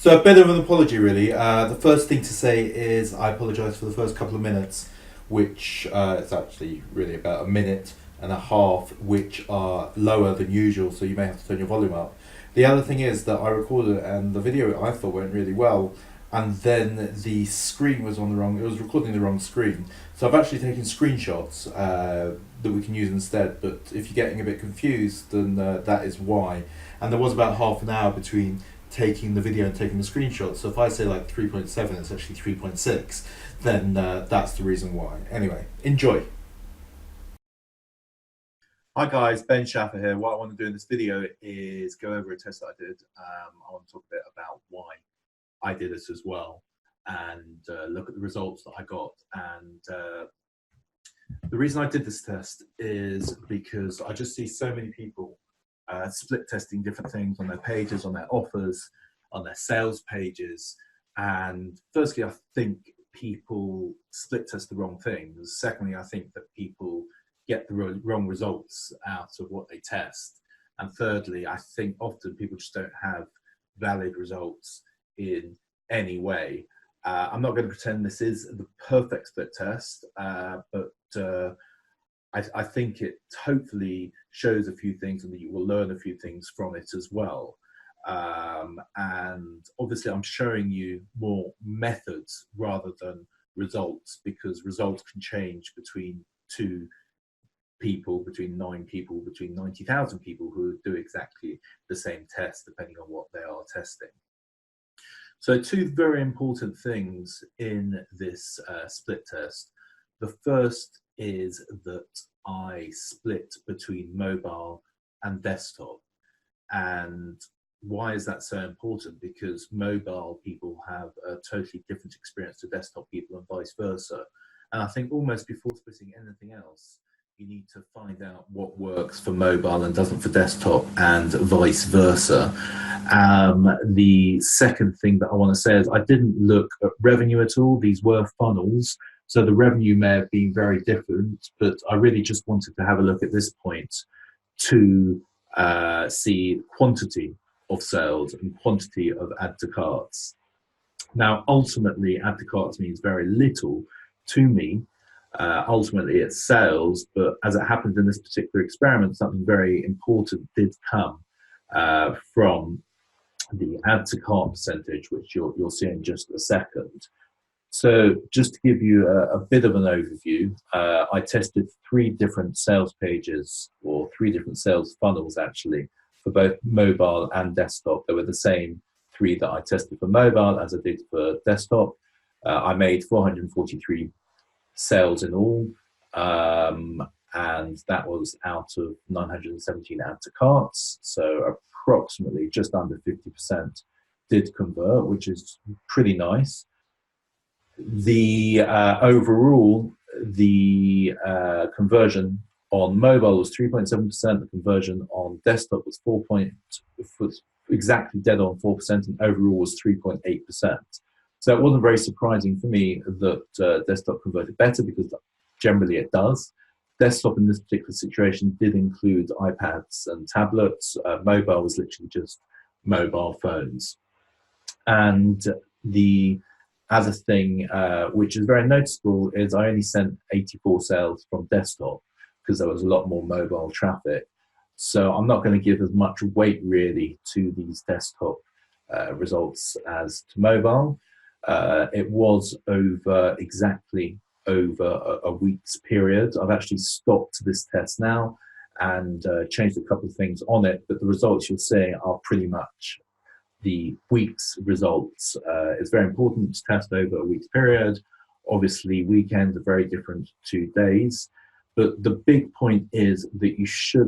So a bit of an apology, really. The first thing to say is I apologise for the first couple of minutes, which is actually really about a minute and a half, which are lower than usual. So you may have to turn your volume up. The other thing is that I recorded it and the video I thought went really well, and then the screen was on the wrong. It was recording the wrong screen. So I've actually taken screenshots that we can use instead. But if you're getting a bit confused, then that is why. And there was about half an hour between taking the video and taking the screenshot. So if I say like 3.7, it's actually 3.6, then that's the reason why. Anyway, enjoy. Hi guys, Ben Schaffer here. What I want to do in this video is go over a test that I did. I want to talk a bit about why I did this as well, and look at the results that I got. And the reason I did this test is because I just see so many people split testing different things on their pages, on their offers, on their sales pages. And firstly, I think people split test the wrong things. Secondly, I think that people get the wrong results out of what they test. And thirdly, I think often people just don't have valid results in any way. I'm not going to pretend this is the perfect split test, but I think it hopefully shows a few things and that you will learn a few things from it as well. And obviously I'm showing you more methods rather than results, because results can change between two people, between 9 people, between 90,000 people who do exactly the same test, depending on what they are testing. So two very important things in this split test. The first is that I split between mobile and desktop. And why is that so important? Because mobile people have a totally different experience to desktop people and vice versa. And I think almost before splitting anything else, you need to find out what works for mobile and doesn't for desktop, and vice versa. The second thing that I want to say is I didn't look at revenue at all. These were funnels, so the revenue may have been very different, but I really just wanted to have a look at this point to see quantity of sales and quantity of add to carts. Now, ultimately, add to carts means very little to me. Ultimately, it's sales, but as it happened in this particular experiment, something very important did come from the add to cart percentage, which you'll see in just a second. So just to give you a bit of an overview, I tested 3 different sales pages, or 3 different sales funnels actually, for both mobile and desktop. They were the same 3 that I tested for mobile as I did for desktop. I made 443 sales in all, and that was out of 917 add to carts. So approximately just under 50% did convert, which is pretty nice. The overall, the conversion on mobile was 3.7%. The conversion on desktop was exactly dead on 4%, and overall was 3.8%. So it wasn't very surprising for me that desktop converted better, because generally it does. Desktop in this particular situation did include iPads and tablets. Mobile was literally just mobile phones. And the other thing which is very noticeable is I only sent 84 sales from desktop because there was a lot more mobile traffic. So I'm not going to give as much weight really to these desktop results as to mobile. It was exactly over a week's period. I've actually stopped this test now and changed a couple of things on it, but the results you're seeing are pretty much the week's results. It's very important to test over a week's period. Obviously, weekends are very different to days, but the big point is that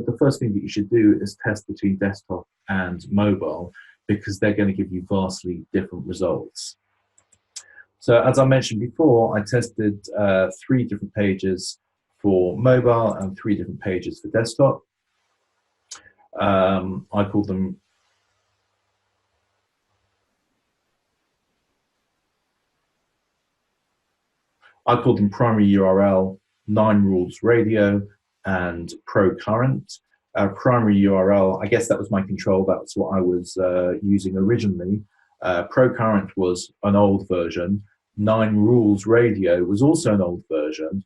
the first thing that you should do is test between desktop and mobile, because they're going to give you vastly different results. So as I mentioned before, I tested 3 different pages for mobile and 3 different pages for desktop. I called them primary URL, 9 rules radio, and pro current. Primary URL, I guess that was my control. That's what I was using originally. ProCurrent was an old version. Nine Rules Radio was also an old version.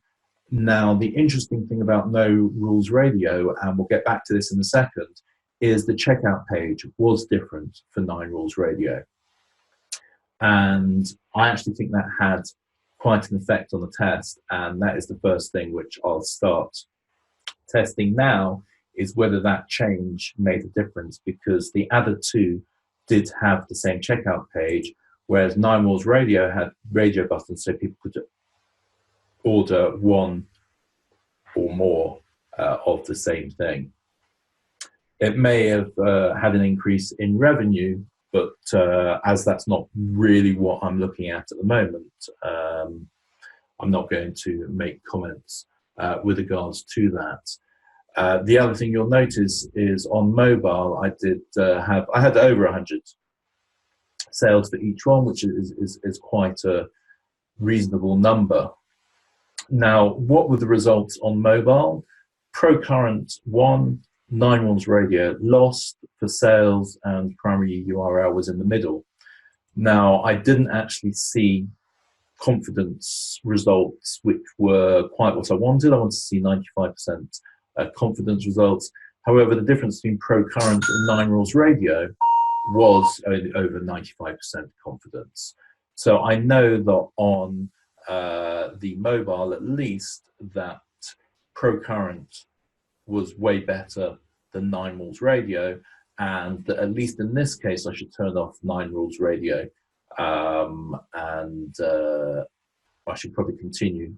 Now, the interesting thing about No Rules Radio, and we'll get back to this in a second, is the checkout page was different for Nine Rules Radio. And I actually think that had quite an effect on the test. And that is the first thing which I'll start testing now, is whether that change made a difference, because the other two did have the same checkout page, whereas Nine Rules Radio had radio buttons so people could order one or more of the same thing. It may have had an increase in revenue, but as that's not really what I'm looking at the moment, I'm not going to make comments with regards to that. The other thing you'll notice is on mobile, I had over 100 sales for each one, which is quite a reasonable number. Now, what were the results on mobile? ProCurrent won, Nine Rules Radio lost for sales, and primary URL was in the middle. Now, I didn't actually see confidence results which were quite what I wanted. I wanted to see 95% confidence results. However, the difference between ProCurrent and Nine Rules Radio was over 95% confidence. So I know that on the mobile, at least, that ProCurrent was way better than Nine Rules Radio, and that at least in this case I should turn off Nine Rules Radio, and I should probably continue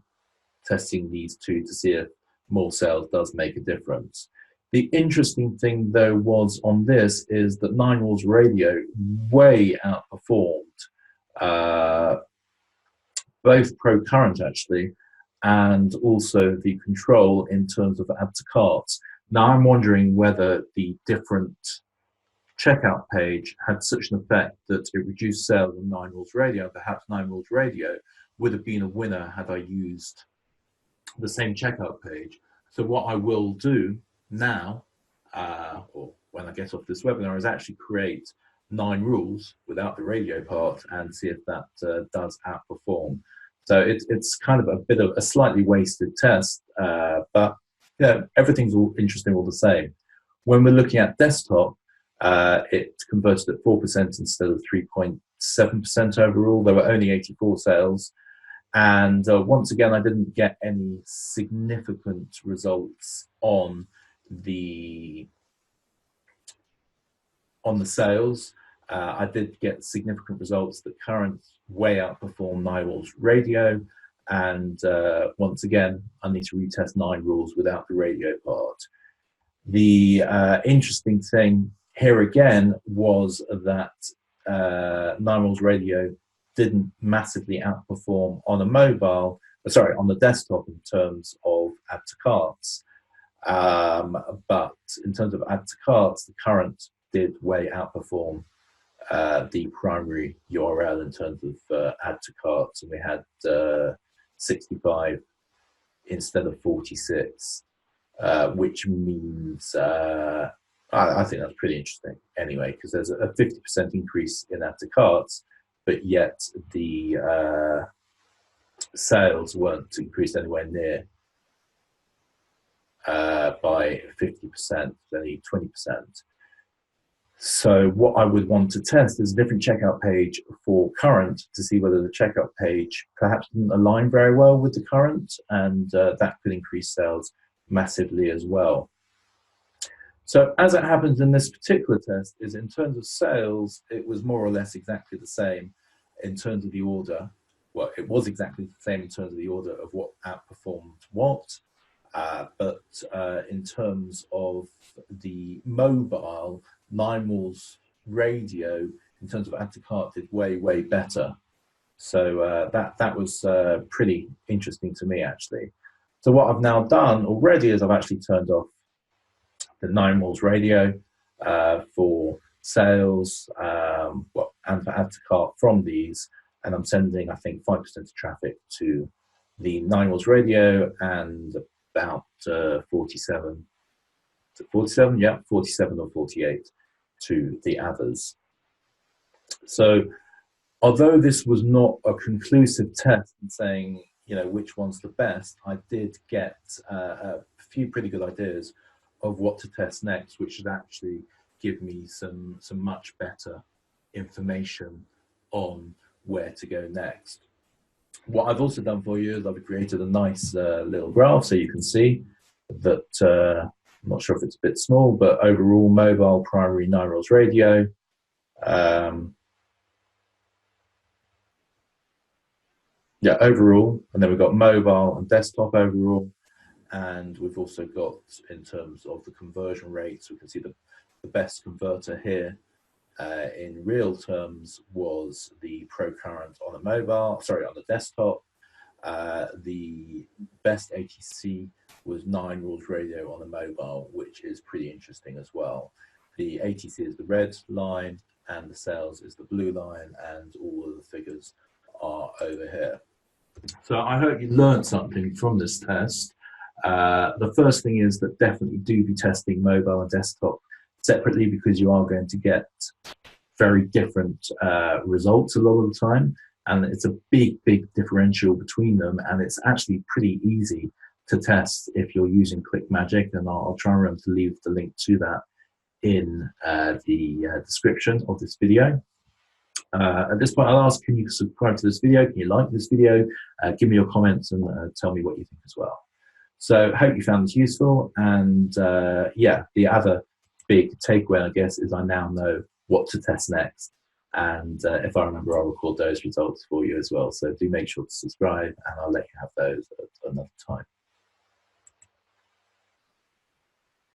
testing these two to see if more sales does make a difference. The interesting thing though was on this is that Nine Rules Radio way outperformed both ProCurrent actually, and also the control in terms of add to carts. Now I'm wondering whether the different checkout page had such an effect that it reduced sales on Nine Rules Radio. Perhaps Nine Rules Radio would have been a winner had I used the same checkout page. So what I will do now, or when I get off this webinar, is actually create Nine Rules without the radio part and see if that does outperform. So it's kind of a bit of a slightly wasted test, but yeah, everything's all interesting all the same. When we're looking at desktop, it converted at 4% instead of 3.7% overall. There were only 84 sales. And once again, I didn't get any significant results on the sales. I did get significant results that Current way outperformed Nine Rules Radio, and once again, I need to retest Nine Rules without the radio part. The interesting thing here again was that Nine Rules Radio didn't massively outperform on a mobile, sorry, on the desktop in terms of add to carts. But in terms of add to carts, the Current did way outperform the primary URL in terms of add to carts, and we had 65 instead of 46, which means I think that's pretty interesting anyway, because there's a 50% increase in add to carts, but yet the sales weren't increased anywhere near by 50%, only 20%. So what I would want to test is a different checkout page for Current to see whether the checkout page perhaps didn't align very well with the Current, and that could increase sales massively as well. So as it happens in this particular test is in terms of sales, it was more or less exactly the same in terms of the order. Well, it was exactly the same in terms of the order of what outperformed what, but in terms of the mobile, Nine Rules Radio, in terms of add to cart, did way, way better. So that was pretty interesting to me, actually. So what I've now done already is I've actually turned off the Nine Rules Radio for sales, and for add to cart from these, and I'm sending, I think, 5% of traffic to the Nine Rules Radio and about 47 or 48 to the others. So although this was not a conclusive test in saying, which one's the best, I did get a few pretty good ideas of what to test next, which should actually give me some much better information on where to go next. What I've also done for you is I've created a nice little graph so you can see that, I'm not sure if it's a bit small, but overall mobile, primary, 9 radio. Yeah, overall, and then we've got mobile and desktop overall, and we've also got, in terms of the conversion rates, we can see the best converter here in real terms was the ProCurrent on the on the desktop. The best ATC was 9 radio on the mobile, which is pretty interesting as well. The ATC is the red line and the sales is the blue line, and all of the figures are over here. So I hope you learned something from this test. The first thing is that definitely do be testing mobile and desktop separately, because you are going to get very different results a lot of the time. And it's a big differential between them. And it's actually pretty easy to test if you're using ClickMagick. And I'll try and remember to leave the link to that in the description of this video. At this point, I'll ask, can you subscribe to this video? Can you like this video? Give me your comments and tell me what you think as well. So hope you found this useful. And yeah, the other big takeaway, I guess, is I now know what to test next. And if I remember, I'll record those results for you as well. So do make sure to subscribe, and I'll let you have those at another time.